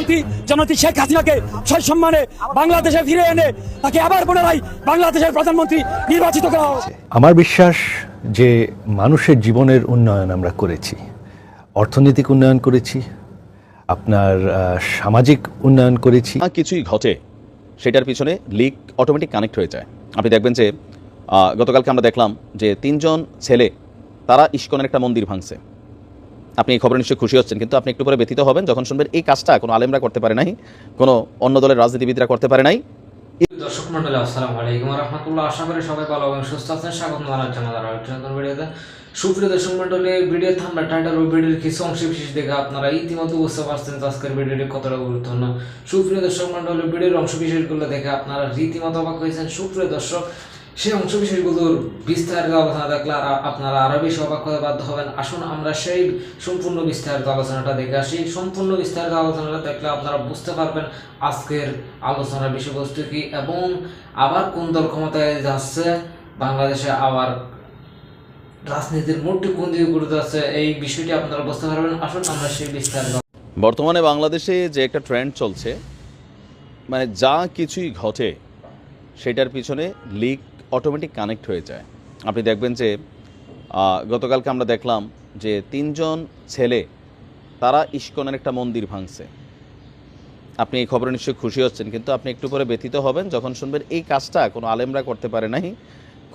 প্রধানমন্ত্রী জননেত্রী শেখ হাসিনাকে সসম্মানে বাংলাদেশে ফিরে এনে তাকে আবার পুনরায় বাংলাদেশের প্রধানমন্ত্রী নির্বাচিত করা হবে। আমার বিশ্বাস যে মানুষের জীবনের উন্নয়ন আমরা করেছি, অর্থনৈতিক উন্নয়ন করেছি, আপনার সামাজিক উন্নয়ন করেছি। কিছুই ঘটে সেটার পিছনে লিক অটোমেটিক কানেক্ট হয়ে যায়। আপনি দেখবেন যে গতকালকে আমরা দেখলাম যে 3 জন ছেলে তারা ইস্কনের একটা মন্দির ভাঙছে। আপনি এই খবরে নিশ্চয়ই খুশি হচ্ছেন, কিন্তু আপনি একটু পরে ব্যথিত হবেন যখন শুনবেন এই কাজটা কোনো আলেমরা করতে পারে নাই, কোনো অন্য দলের রাজনীতিবিদরা করতে পারে নাই। দর্শক মন্ডলী আসসালামু আলাইকুম ওয়া রাহমাতুল্লাহ। আশা করি সবাই ভালো এবং সুস্থ আছেন। স্বাগত জানাচ্ছি আমাদের আরেকটা নতুন ভিডিওতে। সুপ্রিয় দর্শক মন্ডলী, ভিডিওতে আমরা টাইটেল ও ভিডিওর কিছু অংশ বিশেষ দেখে আপনারা ইতিমধ্যে বুঝতে পারছেন যে আজকের ভিডিওটি কতটা গুরুত্বপূর্ণ। সুপ্রিয় দর্শক মন্ডলী, ভিডিওর অংশ বিশেষগুলো দেখে আপনারা রীতিমতো অবাক হয়েছেন। সুপ্রিয় দর্শক, সেই অংশ বিশেষগুলোর বিস্তারিত আলোচনা দেখলে আপনারা আরো বেশি অবাক হতে বাধ্য হবেন। আসুন আমরা সেই সম্পূর্ণ বিস্তারিত আলোচনাটা দেখে আসি। সম্পূর্ণ বিস্তারিত আলোচনাটা দেখলে আপনারা বুঝতে পারবেন আজকের আলোচনার বিষয়বস্তু কি এবং আবার কোন দল ক্ষমতায় যাচ্ছে, বাংলাদেশে আবার রাজনীতির মোড়টি কোন দিকে ঘুরে যাচ্ছে, এই বিষয়টি আপনারা বুঝতে পারবেন। আসুন আমরা সেই বিস্তারিত। বর্তমানে বাংলাদেশে যে একটা ট্রেন্ড চলছে, মানে যা কিছুই ঘটে সেটার পিছনে লিক অটোমেটিক কানেক্ট হয়ে যায়। আপনি দেখবেন যে গতকালকে আমরা দেখলাম যে 3 জন ছেলে তারা ইস্কনের একটা মন্দির ভাঙছে। আপনি এই খবরে নিশ্চয়ই খুশি হচ্ছেন, কিন্তু আপনি একটু পরে ব্যথিত হবেন যখন শুনবেন এই কাজটা কোনো আলেমরা করতে পারে নাই,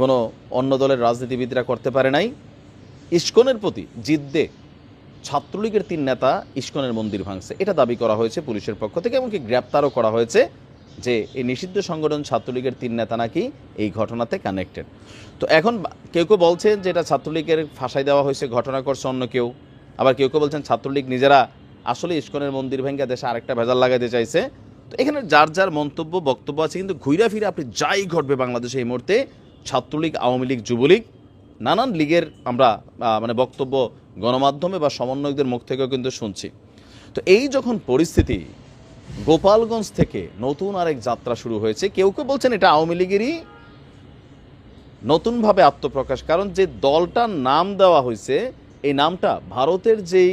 কোনো অন্য দলের রাজনীতিবিদরা করতে পারে নাই। ইস্কনের প্রতি জিদ্দে ছাত্রলীগের 3 নেতা ইস্কনের মন্দির ভাঙছে, এটা দাবি করা হয়েছে পুলিশের পক্ষ থেকে, এমনকি গ্রেপ্তারও করা হয়েছে যে এই নিষিদ্ধ সংগঠন ছাত্রলীগের 3 নেতা নাকি এই ঘটনাতে কানেক্টেড। তো এখন কেউ কেউ বলছেন যে এটা ছাত্রলীগের ফাঁসাই দেওয়া হয়েছে, ঘটনা করছে অন্য কেউ। আবার কেউ কেউ বলছেন ছাত্রলীগ নিজেরা আসলে ইস্কনের মন্দির ভেঙে দেশে আরেকটা ভেজাল লাগাইতে চাইছে। তো এখানে যার যার মন্তব্য বক্তব্য আছে, কিন্তু ঘুরে ফিরে আপনি যাই ঘটবে বাংলাদেশে এই মুহূর্তে, ছাত্রলীগ, আওয়ামী লীগ, যুবলীগ, নানান লীগের আমরা মানে বক্তব্য গণমাধ্যমে বা সমন্বয়কদের মুখ থেকেও কিন্তু শুনছি। তো এই যখন পরিস্থিতি, গোপালগঞ্জ থেকে নতুন আরেক যাত্রা শুরু হয়েছে। কেউ কেউ বলছেন এটা আওয়ামী লীগেরই নতুনভাবে আত্মপ্রকাশ, কারণ যে দলটার নাম দেওয়া হয়েছে এই নামটা ভারতের যেই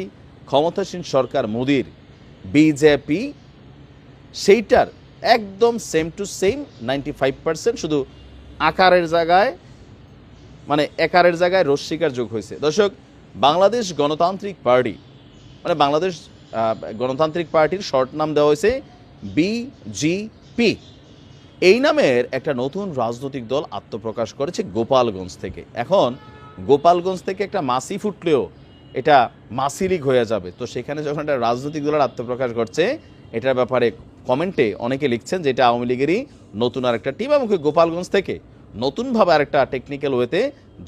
ক্ষমতাসীন সরকার মোদির বিজেপি, সেইটার একদম সেম টু সেম 95%, শুধু আকারের জায়গায় মানে একারের জায়গায় রস্বীকার যোগ হয়েছে। দর্শক, বাংলাদেশ গণতান্ত্রিক পার্টি মানে বাংলাদেশ গণতান্ত্রিক পার্টির শর্ট নাম দেওয়া হয়েছে বিজিপি। এই নামের একটা নতুন রাজনৈতিক দল আত্মপ্রকাশ করেছে গোপালগঞ্জ থেকে। এখন গোপালগঞ্জ থেকে একটা মাসি ফুটলেও এটা মাসি লীগ হয়ে যাবে। তো সেখানে যখন একটা রাজনৈতিক দলের আত্মপ্রকাশ ঘটছে, এটার ব্যাপারে কমেন্টে অনেকে লিখছেন যে এটা আওয়ামী লীগেরই নতুন আরেকটা টিম, এবং গোপালগঞ্জ থেকে নতুনভাবে আরেকটা টেকনিক্যাল ওয়েতে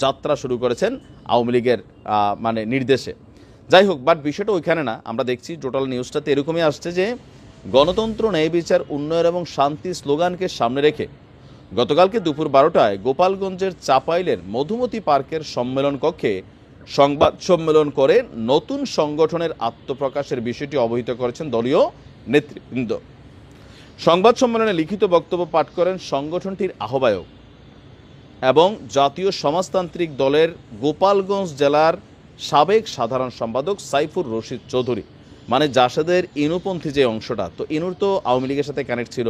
যাত্রা শুরু করেছেন আওয়ামী লীগের মানে নির্দেশে। যাই হোক, বাট বিষয়টা ওইখানে না। আমরা দেখছি টোটাল নিউজটাতে এরকমই আসছে যে গণতন্ত্র, ন্যায় বিচার, উন্নয়ন এবং শান্তি স্লোগানকে সামনে রেখে গতকালকে দুপুর 12টায় গোপালগঞ্জের চাপাইলের মধুমতি পার্কের সম্মেলন কক্ষে সংবাদ সম্মেলন করে নতুন সংগঠনের আত্মপ্রকাশের বিষয়টি অবহিত করেছেন দলীয় নেতৃবৃন্দ। সংবাদ সম্মেলনে লিখিত বক্তব্য পাঠ করেন সংগঠনটির আহ্বায়ক এবং জাতীয় সমাজতান্ত্রিক দলের গোপালগঞ্জ জেলার সাবেক সাধারণ সম্পাদক সাইফুর রশিদ চৌধুরী, মানে জাসদের ইনুপন্থী যে অংশটা, তো ইনুর তো আওয়ামী লীগের সাথে কানেক্ট ছিল,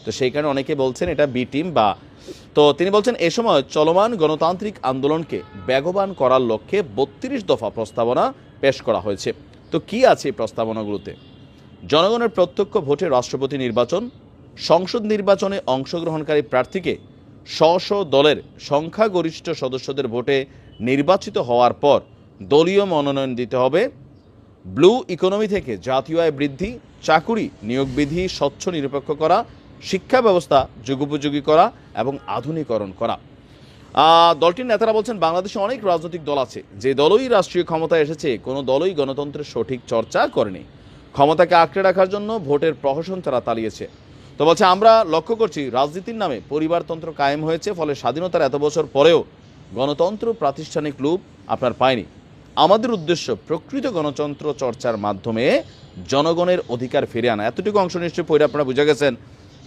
তো সেই কারণে অনেকে বলছেন এটা বি টিম বা। তো তিনি বলছেন এ সময় চলমান গণতান্ত্রিক আন্দোলনকে বেগবান করার লক্ষ্যে 32 দফা প্রস্তাবনা পেশ করা হয়েছে। তো কি আছে এই প্রস্তাবনাগুলোতে? জনগণের প্রত্যক্ষ ভোটে রাষ্ট্রপতি নির্বাচন, সংসদ নির্বাচনে অংশগ্রহণকারী প্রার্থীকে স্ব দলের সংখ্যাগরিষ্ঠ সদস্যদের ভোটে নির্বাচিত হওয়ার পর দলীয় মনোনয়ন দিতে হবে, ব্লু ইকোনমি থেকে জাতীয় আয় বৃদ্ধি, চাকুরি নিয়োগ বিধি স্বচ্ছ নিরপেক্ষ করা, শিক্ষা ব্যবস্থা যুগোপযোগী করা এবং আধুনিকরণ করা। দলটির নেতারা বলছেন বাংলাদেশে অনেক রাজনৈতিক দল আছে, যে দলই রাষ্ট্রীয় ক্ষমতায় এসেছে কোনো দলই গণতন্ত্রের সঠিক চর্চা করেনি, ক্ষমতাকে আঁকড়ে রাখার জন্য ভোটের প্রহসন তারা চালিয়েছে। তো বলছে আমরা লক্ষ্য করছি রাজনীতির নামে পরিবারতন্ত্র কায়েম হয়েছে, ফলে স্বাধীনতার এত বছর পরেও গণতন্ত্র প্রাতিষ্ঠানিক রূপ আপনার পায়নি। আমাদের উদ্দেশ্য প্রকৃত গণতন্ত্র চর্চার মাধ্যমে জনগণের অধিকার ফিরে আনা। এতটুকু অংশ নিশ্চয়ই পড়ে আপনারা বুঝে গেছেন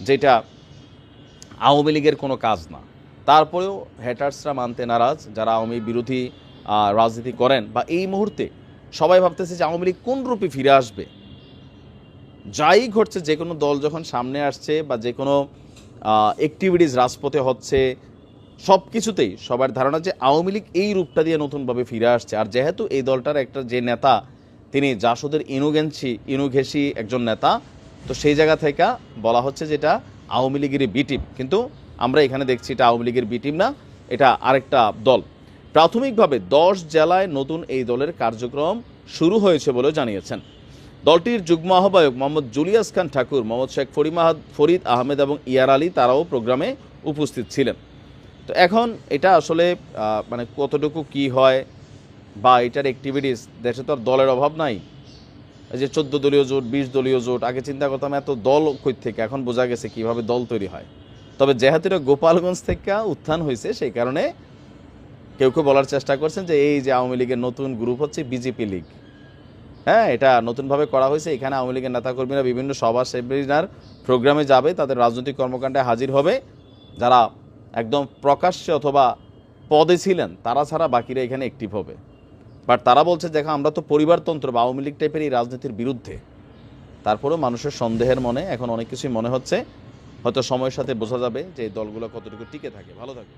যেটা আওয়ামী লীগের কোনো কাজ না। তারপরেও হ্যাটার্সরা মানতে নারাজ, যারা আওয়ামী বিরোধী রাজনীতি করেন, বা এই মুহূর্তে সবাই ভাবতেছে যে আওয়ামী লীগ কোন রূপে ফিরে আসবে। যাই ঘটছে, যে কোনো দল যখন সামনে আসছে বা যে কোনো অ্যাক্টিভিটিস রাজপথে হচ্ছে, সব কিছুতেই সবার ধারণা যে আওয়ামী লীগ এই রূপটা দিয়ে নতুনভাবে ফিরে আসছে। আর যেহেতু এই দলটার একটা যে নেতা তিনি জাসদের ইনুঘেসি একজন নেতা, তো সেই জায়গা থেকে বলা হচ্ছে যে এটা আওয়ামী লীগের বি টিম। কিন্তু আমরা এখানে দেখছি এটা আওয়ামী লীগের বি টিম না, এটা আরেকটা দল। প্রাথমিকভাবে 10 জেলায় নতুন এই দলের কার্যক্রম শুরু হয়েছে বলে জানিয়েছেন দলটির যুগ্ম আহ্বায়ক মোহাম্মদ জুলিয়াস খান ঠাকুর, মোহাম্মদ শেখ ফরিদ আহমেদ এবং ইয়ার আলী, তারাও প্রোগ্রামে উপস্থিত ছিলেন। তো এখন এটা আসলে মানে কতটুকু কি হয় বা এটার অ্যাক্টিভিটিস, দেশে তো আর দলের অভাব নাই। এই যে 14 দলীয় জোট, 20 দলীয় জোট, আগে চিন্তা করতাম এত দল কই থেকে, এখন বোঝা গেছে কিভাবে দল তৈরি হয়। তবে যেহেতু এটা গোপালগঞ্জ থেকে উত্থান হয়েছে, সেই কারণে কেউ কেউ বলার চেষ্টা করছেন যে এই যে আওয়ামী লীগের নতুন গ্রুপ হচ্ছে বিজেপি লীগ। হ্যাঁ, এটা নতুনভাবে করা হয়েছে। এখানে আওয়ামী লীগের নেতাকর্মীরা বিভিন্ন সভা সেমিনার প্রোগ্রামে যাবে, তাদের রাজনৈতিক কর্মকাণ্ডে হাজির হবে। যারা একদম প্রকাশ্যে অথবা পদে ছিলেন তারা ছাড়া বাকিরা এখানে অ্যাক্টিভ হবে। বাট তারা বলছে দেখো আমরা তো পরিবারতন্ত্র বা আওয়ামী লীগ টাইপের এই রাজনীতির বিরুদ্ধে। তারপরেও মানুষের সন্দেহের মনে এখন অনেক কিছুই মনে হচ্ছে, হয়তো সময়ের সাথে বোঝা যাবে যে এই দলগুলো কতটুকু টিকে থাকে। ভালো থাকে,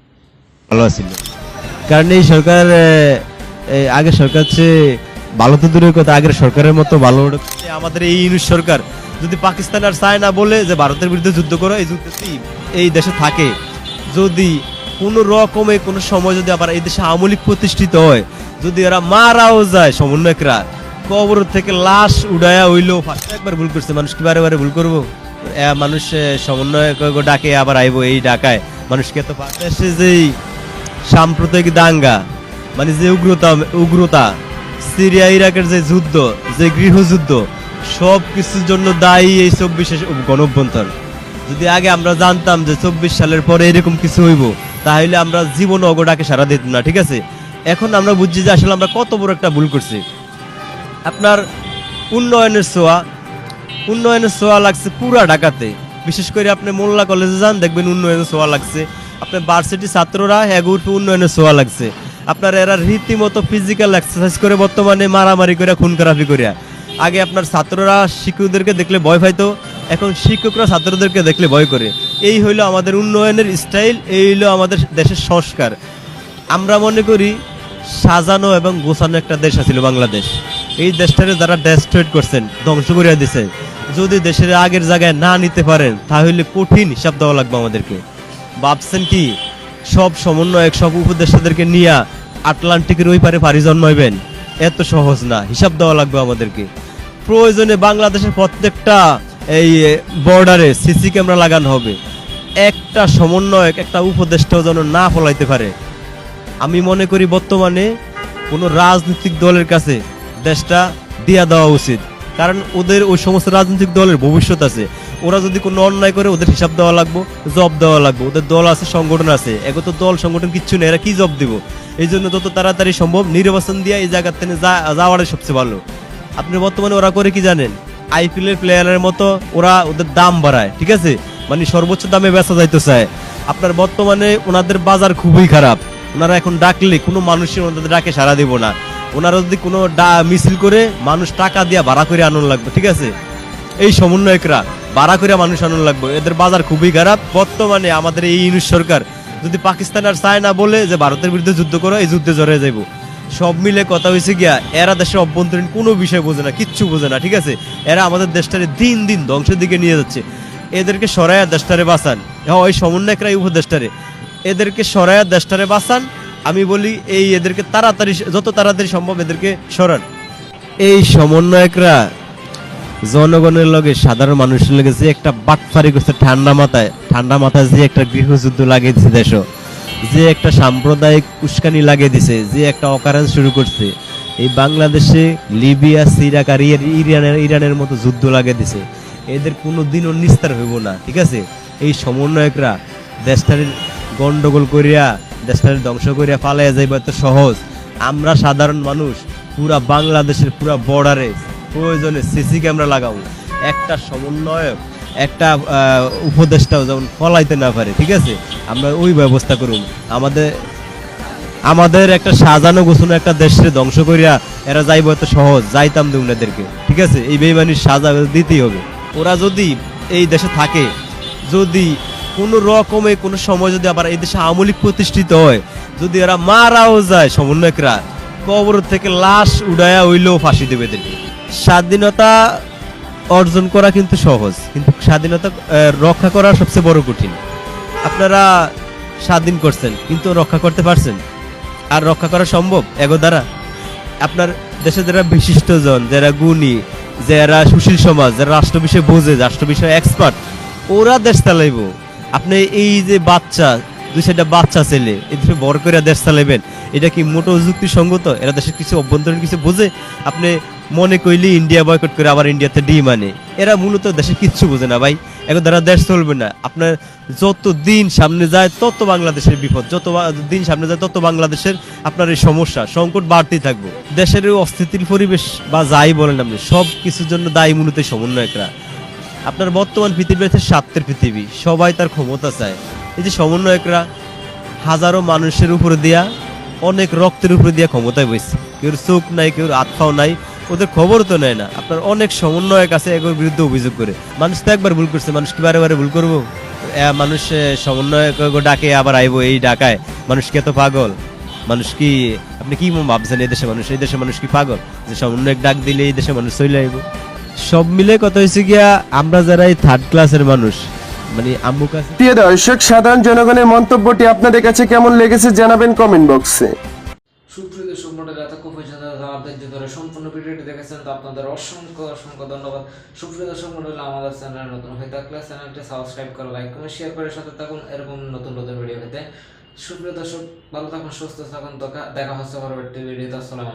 ভালো ছিল, কারণ এই সরকার আগের সরকার চেয়ে ভালো তো দূরের কথা, আগের সরকারের মতো ভালো আমাদের এই ইউনিট সরকার যদি পাকিস্তান আর চায় না বলে যে ভারতের বিরুদ্ধে যুদ্ধ করো, এই যুদ্ধ এই দেশে থাকে, যদি কোনো রকমে কোনো সময় যদি আবার এই দেশে আওয়ামী লীগ প্রতিষ্ঠিত হয়, যদি এরা মারাও যায় সমন্বয়করা, কবর থেকে লাশ উড়ায়া হইলো, একবার ভুল করছে মানুষ কি বারে বারে ভুল করবো? মানুষ সমন্বয়ক ডাকে আবার আইবো, এই ডাকায় মানুষকে এত দেশে যেই সাম্প্রদায়িক দাঙ্গা, মানে যে উগ্রতা, সিরিয়া ইরাকের যে যুদ্ধ, যে গৃহযুদ্ধ, সব কিছুর জন্য দায়ী এই 24 গণঅভ্যুত্থান। যদি আগে আমরা জানতাম যে 24 সালের পরে এরকম কিছু হইব, তাহলে আমরা জীবন অগডাকে সারা দিতাম না, ঠিক আছে? এখন আমরা বুঝছি যে আসলে আমরা কত বড় একটা ভুল করছি। আপনার উন্নয়নের ছোঁয়া লাগছে পুরা ঢাকাতে, বিশেষ করে আপনি মোল্লা কলেজে যান, দেখবেন উন্নয়নের ছোঁয়া লাগছে। আপনার ভার্সিটি ছাত্ররা এগুলো উন্নয়নের ছোঁয়া লাগছে। আপনার এরা রীতিমতো ফিজিক্যাল এক্সারসাইজ করে বর্তমানে মারামারি করে, খুন খারাপি করে। আগে আপনার ছাত্ররা শিক্ষকদেরকে দেখলে ভয় পাইতো, এখন শিক্ষকরা ছাত্রদেরকে দেখলে ভয় করে। এই হইলো আমাদের উন্নয়নের স্টাইল, এই হইলো আমাদের দেশের সংস্কার। আমরা মনে করি সাজানো এবং গোছানো একটা দেশ ছিল বাংলাদেশ। এই দেশটারে যারা ডেস্ট্রয়েড করছেন, ধ্বংস করে দিছে, যদি দেশের আগের জায়গায় না নিতে পারেন তাহলে কঠিন হিসাব দেওয়া লাগবে আমাদেরকে। ভাবছেন কি সব সমন্বয়ক, সব উপদেষ্টাদেরকে নিয়ে আটলান্টিকের ওই পারে পাড়ি জন্মাইবেন? এত সহজ না, হিসাব দেওয়া লাগবে আমাদেরকে। প্রয়োজনে বাংলাদেশের প্রত্যেকটা এই বর্ডারে সিসি ক্যামেরা লাগানো হবে, একটা সমন্বয়ক, একটা উপদেষ্টাও যেন না ফলাইতে পারে। আমি মনে করি বর্তমানে কোনো রাজনৈতিক দলের কাছে দেশটা দিয়া দেওয়া উচিত, কারণ ওদের ওই সমস্ত রাজনৈতিক দলের ভবিষ্যৎ আছে। ওরা যদি কোনো অন্যায় করে ওদের হিসাব দেওয়া লাগবে, জব দেওয়া লাগবে। ওদের দল আছে, সংগঠন আছে, এগো তো দল সংগঠন কিচ্ছু নেই, এরা কি জব দিব? এই জন্য যত তাড়াতাড়ি সম্ভব নির্বাচন দিয়ে এই জায়গার থেকে যাওয়াটাই সবচেয়ে ভালো। আপনি বর্তমানে ওরা করে কি জানেন? আইপিএল প্লেয়ারের মতো ওরা ওদের দাম বাড়ায়, ঠিক আছে, মানে সর্বোচ্চ দামে বেচা যাইতে চায়। আপনার বর্তমানে ওনাদের বাজার খুবই খারাপ। ওনারা এখন ডাকলে কোনো মানুষই ওনাদের ডাকে সাড়া দিব না। ওনারা যদি কোনো মিছিল করে মানুষ টাকা দিয়ে ভাড়া করে আনন্দ লাগবে, ঠিক আছে? এই সমন্বয়করা ভাড়া করে মানুষ আনন্দ লাগবে, এদের বাজার খুবই খারাপ। বর্তমানে আমাদের এই ইউনিট সরকার যদি পাকিস্তান আর চায় না বলে যে ভারতের বিরুদ্ধে যুদ্ধ করো, এই যুদ্ধে জড়িয়ে যাইব। সব মিলে কথা হয়েছে গিয়া এরা দেশের অভ্যন্তরীণ কোনো বিষয় বোঝে না, কিচ্ছু বোঝে না, ঠিক আছে? এরা আমাদের দেশটারে দিন দিন ধ্বংসের দিকে নিয়ে যাচ্ছে। এদেরকে সরাইয়া দেশটারে বাঁচান। ওই সমন্বয়করাই উপদেষ্টারে, এদেরকে সরাইয়া দেশটারে বাঁচান। আমি বলি এই এদেরকে তাড়াতাড়ি, যত তাড়াতাড়ি সম্ভব এদেরকে সরান। এই সমন্বয়করা জনগণের লগে, সাধারণ মানুষের লগে যে একটা বাটফারি করছে, ঠান্ডা মাথায় যে একটা গৃহযুদ্ধ লাগিয়ে দিচ্ছে দেশ, যে একটা সাম্প্রদায়িক উস্কানি লাগিয়ে দিছে, যে একটা অকারেন্স শুরু করছে, এই বাংলাদেশে লিবিয়া, সিরাক আর ইরানের মতো যুদ্ধ লাগিয়ে দিছে। এদের কোনোদিনও নিস্তার হইব না, ঠিক আছে? এই সমন্বয়করা দেশটার গন্ডগোল করিয়া, দেশটার ধ্বংস করিয়া পালাইয়া যাইবা এত সহজ? আমরা সাধারণ মানুষ পুরা বাংলাদেশের পুরা বর্ডারে প্রয়োজনে সিসি ক্যামেরা লাগাবো। একটা সমন্বয়ক, একটা উপদেষ্টাও যেমন ফলাইতে না পারে, ঠিক আছে? আমরা ওই ব্যবস্থা করুন। আমাদের একটা সাজানো গোছানো একটা দেশে ধ্বংস করিয়া এরা যাইব এত সহজ? যাইতাম দেব না এদেরকে। ঠিক আছে, এই বেইমানির সাজা দিতেই হবে। ওরা যদি এই দেশে থাকে, যদি কোনো রকমে কোনো সময় যদি আবার এই দেশে আওয়ামী লীগ প্রতিষ্ঠিত হয়, যদি এরা মারাও যায় সমন্বয়করা, কবর থেকে লাশ উড়ায়া হইলেও ফাঁসি দেবে এদেরকে। স্বাধীনতা অর্জন করা কিন্তু সহজ, কিন্তু স্বাধীনতা রক্ষা করা সবচেয়ে বড় কঠিন। আপনারা স্বাধীন করছেন কিন্তু রক্ষা করতে পারছেন? আর রক্ষা করা সম্ভব এগো দ্বারা? আপনার দেশে যারা বিশিষ্টজন, যারা গুণী, যারা সুশীল সমাজ, যারা রাষ্ট্র বিষয়ে বোঝে, রাষ্ট্র বিষয়ে এক্সপার্ট, ওরা দেশ চালাইব। আপনি এই যে বাচ্চা, দুই চারটা বাচ্চা ছেলে এদের বড় করে দেশ চালাইবেন, এটা কি মোটো যুক্তিসঙ্গত? এরা দেশের কিছু অভ্যন্তরীণ কিছু বোঝে? আপনি মনে কইলি ইন্ডিয়া বয়কট করে আবার ইন্ডিয়াতে ডি মানে, এরা মূলত দেশের কিচ্ছু বোঝে না ভাই। এখন দ্বারা দেশ চলবে না। আপনার যত দিন সামনে যায় তত বাংলাদেশের বিপদ, যত দিন সামনে যায় তত বাংলাদেশের আপনার এই সমস্যা সংকট বাড়তেই থাকবে। দেশের এই অস্থিতির পরিবেশ বা যাই বলেন আপনি, সব কিছুর জন্য দায়ী মূলত সমন্বয়করা। আপনার বর্তমান পৃথিবী হচ্ছে স্বার্থের পৃথিবী, সবাই তার ক্ষমতা চায়। এই যে সমন্বয়করা হাজারো মানুষের উপরে দিয়া, অনেক রক্তের উপরে দিয়া ক্ষমতায় বসছে, কেউ চোখ নাই, কেউ হাত পাও নাই, ওদের খবর তো নেয় না। আপনার অনেক সমন্বয়ক আছে এগুলোর বিরুদ্ধে অভিযোগ করে। মানুষ তো একবার ভুল করছে, মানুষ কি বারে বারে ভুল করবো? মানুষ সমন্বয়ক ডাকে আবার আইবো, এই ডাকায় মানুষ কি এত পাগল? মানুষ কি, আপনি কি ভাবছেন এই দেশে মানুষ, এই দেশে মানুষ কি পাগল যে সমন্বয়ক ডাক দিলে এই দেশে মানুষ চলে আইবো? সব মিলে কথা হয়েছে গিয়া, আমরা যারা এই থার্ড ক্লাসের মানুষ, মানে আম্মু কাছে। প্রিয় দর্শক, সাধারণ জনগণের মন্তব্যটি আপনাদের কাছে কেমন লেগেছে জানাবেন কমেন্ট বক্সে। সুপ্রিয় দর্শক মণ্ডলী, এতক্ষণ পর্যন্ত ধৈর্য ধরে সম্পূর্ণ ভিডিওটি দেখেছেন, তো আপনাদের অসংখ্য অসংখ্য ধন্যবাদ। সুপ্রিয় দর্শক মণ্ডলী, আমাদের চ্যানেল নতুন হয়ে থাকলে চ্যানেলটি সাবস্ক্রাইব করে, লাইক করে, শেয়ার করে সাথে থাকুন এরকম নতুন নতুন ভিডিও পেতে। সুপ্রিয় দর্শক, ভালো থাকুন, সুস্থ থাকুন, দেখা হচ্ছে পরবর্তী ভিডিওতে। আসসালাম।